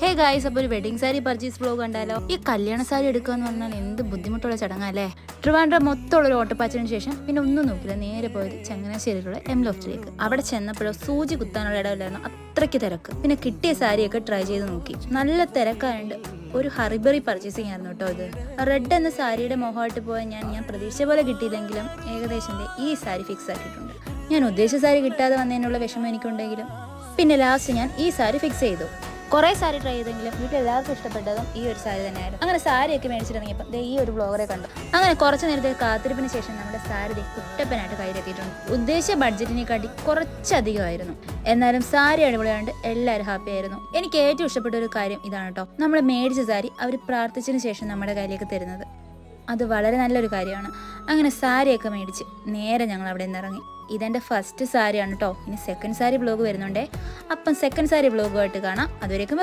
Hey guys, അപ്പോൾ ഒരു wedding sari purchase vlog കണ്ടാലോ. ഈ കല്യാണ സാരി എടുക്കുക എന്ന് പറഞ്ഞാൽ എന്ത് ബുദ്ധിമുട്ടുള്ള ചടങ്ങല്ലേ. ട്രിവാൻഡ്രം മൊത്തമുള്ള ഒരു ഓട്ടപ്പാച്ചിന് ശേഷം പിന്നെ ഒന്നും നോക്കില്ല, നേരെ പോയത് ചങ്ങനാശ്ശേരിയിലുള്ള എം ലോഫ്റ്റിലേക്ക്. അവിടെ ചെന്നപ്പോഴോ സൂചി കുത്താനുള്ള ഇടമില്ലായിരുന്നു, അത്രയ്ക്ക് തിരക്ക്. പിന്നെ കിട്ടിയ സാരിയൊക്കെ ട്രൈ ചെയ്ത് നോക്കി, നല്ല തിരക്കായുണ്ട്. ഒരു ഹറിബറി പർച്ചേസിങ് ആയിരുന്നു കേട്ടോ ഇത്. റെഡ് എന്ന സാരിയുടെ മോഹമായിട്ട് പോയ ഞാൻ പ്രതീക്ഷിച്ച പോലെ കിട്ടിയില്ലെങ്കിലും ഏകദേശം ഈ സാരി ഫിക്സ് ആക്കിയിട്ടുണ്ട്. ഞാൻ ഉദ്ദേശിച്ച സാരി കിട്ടാതെ വന്നതിനുള്ള വിഷമം എനിക്കുണ്ടെങ്കിലും പിന്നെ ലാസ്റ്റ് ഞാൻ ഈ സാരി ഫിക്സ് ചെയ്തു. കുറേ സാരി ട്രൈ ചെയ്തെങ്കിലും വീട്ടിൽ എല്ലാവർക്കും ഇഷ്ടപ്പെട്ടതും ഈ ഒരു സാരി തന്നെയായിരുന്നു. അങ്ങനെ സാരിയൊക്കെ മേടിച്ചിറങ്ങിയപ്പോൾ ഈ ഒരു ബ്ലോഗറെ കണ്ടു. അങ്ങനെ കുറച്ച് നേരത്തെ കാത്തിരിപ്പിന് ശേഷം നമ്മുടെ സാരി കുട്ടപ്പനായിട്ട് കയ്യിലെത്തിയിട്ടുണ്ട്. ഉദ്ദേശിച്ച ബഡ്ജറ്റിനെക്കാട്ടി കുറച്ചധികമായിരുന്നു. എന്നാലും സാരി അടിപൊളിയാണ്ട് എല്ലാവരും ഹാപ്പി ആയിരുന്നു. എനിക്ക് ഏറ്റവും ഇഷ്ടപ്പെട്ട ഒരു കാര്യം ഇതാണ് കേട്ടോ, നമ്മൾ മേടിച്ച സാരി അവർ പ്രാർത്ഥിച്ചതിന് ശേഷം നമ്മുടെ കയ്യിലേക്ക് തരുന്നത്. അത് വളരെ നല്ലൊരു കാര്യമാണ്. അങ്ങനെ സാരിയൊക്കെ മേടിച്ച് നേരെ ഞങ്ങൾ അവിടെ നിന്ന് ഇറങ്ങി. ഇതെൻ്റെ ഫസ്റ്റ് സാരിയാണ് കേട്ടോ. ഇനി സെക്കൻഡ് സാരി വ്ലോഗ് വരുന്നുണ്ടേ. അപ്പം സെക്കൻഡ് സാരി വ്ലോഗുമായിട്ട് കാണാം. അതുവരേക്കും